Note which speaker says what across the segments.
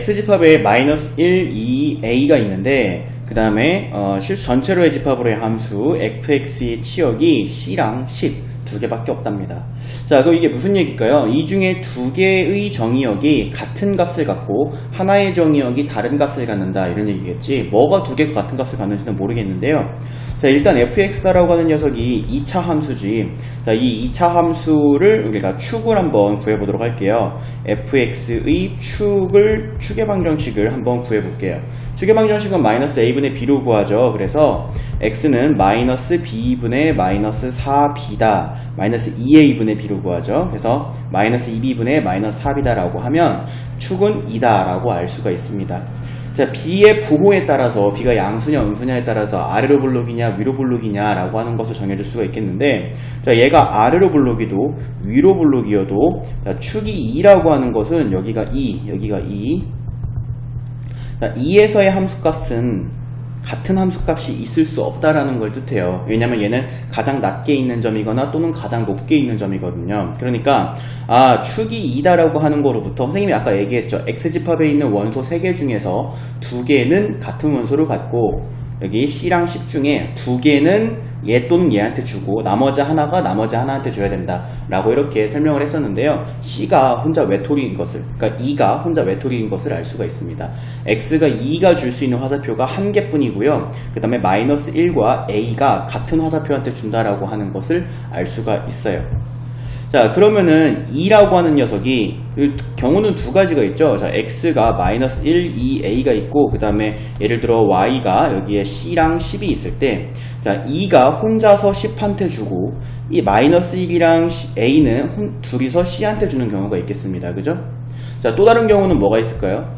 Speaker 1: x집합에 마이너스 1, 2, a가 있는데 그 다음에 실수 전체로의 집합으로의 함수 fx의 치역이 c랑 10 두 개밖에 없답니다. 자, 그럼 이게 무슨 얘기일까요? 이 중에 두 개의 정의역이 같은 값을 갖고 하나의 정의역이 다른 값을 갖는다 이런 얘기겠지. 뭐가 두 개가 같은 값을 갖는지는 모르겠는데요. 자, 일단 fx다라고 하는 녀석이 2차 함수지. 자, 이 2차 함수를 우리가 축을 한번 구해보도록 할게요. fx의 축의 방정식을 한번 구해볼게요. 축의 방정식은 마이너스 a분의 b로 구하죠. 그래서 x는 마이너스 b분의 마이너스 4b다. 마이너스 2a분의 b로 구하죠. 그래서 마이너스 2b분의 마이너스 4b다 라고 하면 축은 2다 라고 알 수가 있습니다. 자, b의 부호에 따라서 b가 양수냐 음수냐에 따라서 아래로 볼록이냐 위로 볼록이냐 라고 하는 것을 정해줄 수가 있겠는데, 자, 얘가 아래로 볼록이도 위로 볼록이어도 자, 축이 2라고 하는 것은 여기가 2, 여기가 2. 자, 2에서의 함수값은 같은 함수값이 있을 수 없다라는 걸 뜻해요. 왜냐면 얘는 가장 낮게 있는 점이거나 또는 가장 높게 있는 점이거든요. 그러니까 축이 2다라고 하는 거로부터 선생님이 아까 얘기했죠. x집합에 있는 원소 3개 중에서 2개는 같은 원소를 갖고 여기 c랑 10 중에 2개는 얘 또는 얘한테 주고 나머지 하나가 나머지 하나한테 줘야 된다 라고 이렇게 설명을 했었는데요. c가 혼자 외톨이인 것을, 그러니까 2가 혼자 외톨이인 것을 알 수가 있습니다. x가 2가 줄 수 있는 화살표가 한 개뿐이고요. 그 다음에 마이너스 1과 a가 같은 화살표한테 준다라고 하는 것을 알 수가 있어요. 자, 그러면은 2라고 하는 녀석이 경우는 두 가지가 있죠. 자, x가 마이너스 1, 2a가 있고 그 다음에 예를 들어 y가 여기에 c랑 10이 있을 때, 자, 2가 혼자서 10한테 주고 이 마이너스 1이랑 a는 둘이서 c한테 주는 경우가 있겠습니다. 그죠? 자, 또 다른 경우는 뭐가 있을까요?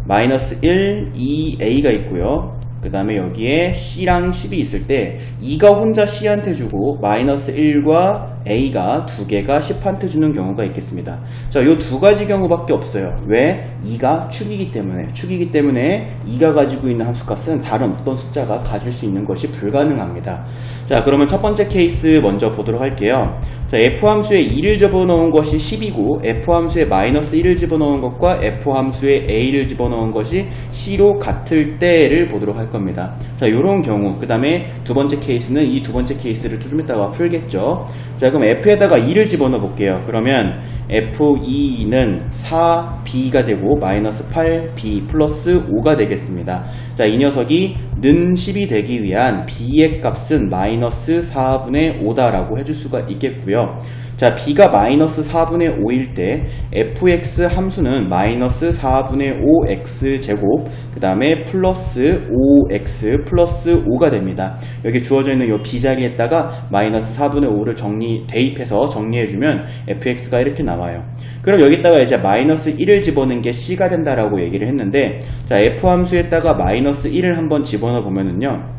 Speaker 1: 마이너스 1, 2a가 있고요. 그 다음에 여기에 c랑 10이 있을 때 2가 혼자 c한테 주고 마이너스 1과 a가 두 개가 10한테 주는 경우가 있겠습니다. 자, 요 두 가지 경우밖에 없어요. 왜? 2가 축이기 때문에. 축이기 때문에 2가 가지고 있는 함수값은 다른 어떤 숫자가 가질 수 있는 것이 불가능합니다. 자, 그러면 첫 번째 케이스 먼저 보도록 할게요. 자, f함수에 2를 집어넣은 것이 10이고 f함수에 마이너스 1을 집어넣은 것과 f함수에 a를 집어넣은 것이 c로 같을 때를 보도록 할 겁니다. 자, 요런 경우, 그 다음에 두 번째 케이스는 이 두 번째 케이스를 좀 이따가 풀겠죠. 자, 그럼 f에다가 2를 집어넣어 볼게요. 그러면 f2는 4b가 되고 마이너스 8b 플러스 5가 되겠습니다. 자, 이 녀석이 는 10이 되기 위한 b의 값은 마이너스 4분의 5다라고 해줄 수가 있겠고요. 자, b가 마이너스 4분의 5일 때 fx 함수는 마이너스 4분의 5x 제곱 그 다음에 플러스 5x 플러스 5가 됩니다. 여기 주어져 있는 이 b 자리에다가 마이너스 4분의 5를 대입해서 정리해주면 fx가 이렇게 나와요. 그럼 여기다가 이제 마이너스 1을 집어넣은 게 c가 된다라고 얘기를 했는데, 자, f 함수에다가 마이너스 1을 한번 집어넣어 보면은요,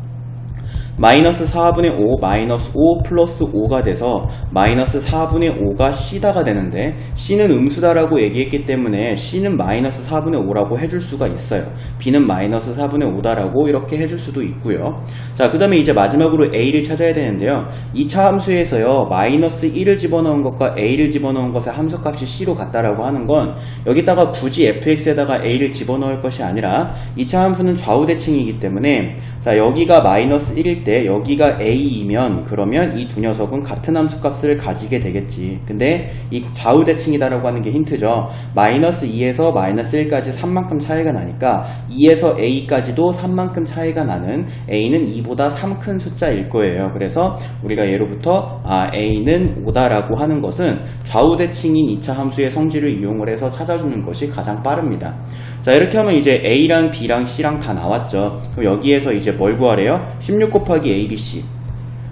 Speaker 1: 마이너스 4분의 5 마이너스 5 플러스 5가 돼서 마이너스 4분의 5가 c다가 되는데, c는 음수다라고 얘기했기 때문에 c는 마이너스 4분의 5라고 해줄 수가 있어요. b는 마이너스 4분의 5다라고 이렇게 해줄 수도 있고요. 자, 그 다음에 이제 마지막으로 a를 찾아야 되는데요. 2차 함수에서요, 마이너스 1을 집어넣은 것과 a를 집어넣은 것의 함수값이 c로 같다라고 하는 건 여기다가 굳이 fx에다가 a를 집어넣을 것이 아니라 2차 함수는 좌우대칭이기 때문에, 자, 여기가 마이너스 1일 때 여기가 a이면 그러면 이 두 녀석은 같은 함수값을 가지게 되겠지. 근데 이 좌우대칭이다라고 하는 게 힌트죠. 마이너스 2에서 마이너스 1까지 3만큼 차이가 나니까 2에서 a까지도 3만큼 차이가 나는 a는 2보다 3 큰 숫자일 거예요. 그래서 우리가 예로부터 a는 5다라고 하는 것은 좌우대칭인 2차 함수의 성질을 이용을 해서 찾아주는 것이 가장 빠릅니다. 자, 이렇게 하면 이제 a랑 b랑 c랑 다 나왔죠. 그럼 여기에서 이제 뭘 구하래요? 16 곱하기 abc.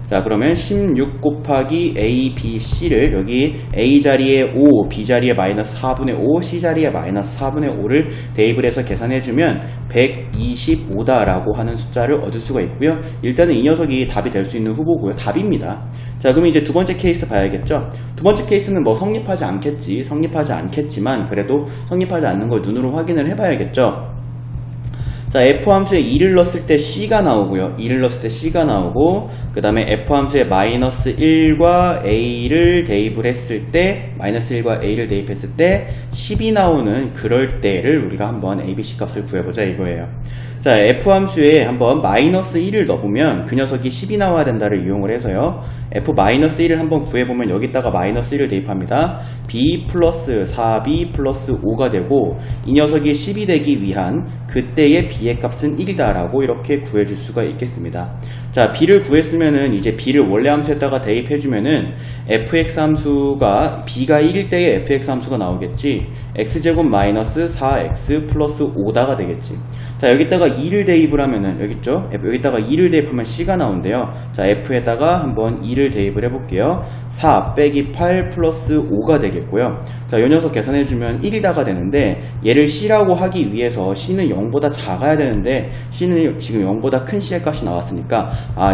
Speaker 1: 자, 그러면 16 곱하기 abc를 여기 a 자리에 5, b 자리에 마이너스 4분의 5, c 자리에 마이너스 4분의 5를 대입을 해서 계산해주면 125다라고 하는 숫자를 얻을 수가 있고요. 일단은 이 녀석이 답이 될 수 있는 후보고요. 답입니다. 자, 그럼 이제 두 번째 케이스 봐야겠죠? 두 번째 케이스는 뭐 성립하지 않겠지만 그래도 성립하지 않는 걸 눈으로 확인을 해봐야겠죠? 자, f 함수에 2를 넣었을 때 c가 나오고요. 2를 넣었을 때 c가 나오고, 그 다음에 f 함수에 마이너스 1과 a를 대입을 했을 때, 마이너스 1과 a를 대입했을 때 10이 나오는 그럴 때를 우리가 한번 abc 값을 구해보자 이거예요. 자, f 함수에 한번 마이너스 1을 넣어보면 그 녀석이 10이 나와야 된다를 이용을 해서요. f 마이너스 1을 한번 구해보면 여기다가 마이너스 1을 대입합니다. b 플러스 4b 플러스 5가 되고, 이 녀석이 10이 되기 위한 그때의 b의 값은 1이다 라고 이렇게 구해줄 수가 있겠습니다. 자, b를 구했으면은 이제 b를 원래 함수에다가 대입해주면은 fx 함수가 b가 1일 때의 fx 함수가 나오겠지. x제곱 마이너스 4x 플러스 5다가 되겠지. 자, 여기다가 2를 대입을 하면은 여기 있죠? 여기다가 2를 대입하면 c가 나온대요. 자, f에다가 한번 2를 대입을 해볼게요. 4 빼기 8 플러스 5가 되겠고요. 자, 요 녀석 계산해주면 1이다가 되는데, 얘를 c라고 하기 위해서 c는 0보다 작아야 되는데 c는 지금 0보다 큰 c의 값이 나왔으니까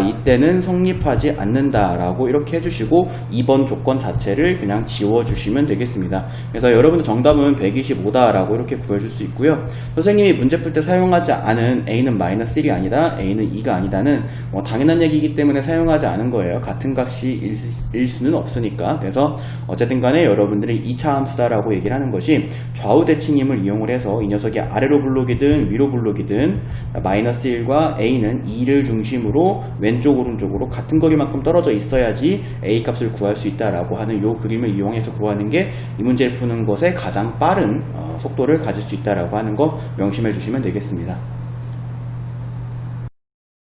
Speaker 1: 이때는 성립하지 않는다라고 이렇게 해주시고 2번 조건 자체를 그냥 지워주시면 되겠습니다. 그래서 여러분들 정답은 125다라고 이렇게 구해줄 수 있고요. 선생님이 문제 풀 때 사용하지 않은 a는 마이너스 1이 아니다, a는 2가 아니다는 당연한 얘기이기 때문에 사용하지 않은 거예요. 같은 값이 일 수는 없으니까. 그래서 어쨌든 간에 여러분들이 2차 함수다라고 얘기를 하는 것이 좌우 대칭임을 이용을 해서 이 녀석이 아래로 블록이든 위로 블록이든 마이너스 1과 a는 2를 중심으로 왼쪽 오른쪽으로 같은 거리만큼 떨어져 있어야지 a 값을 구할 수 있다라고 하는 요 그림을 이용해서 구하는 게 이 문제를 푸는 것에 가장 빠른 속도를 가질 수 있다라고 하는 거 명심해 주시면 되겠습니다.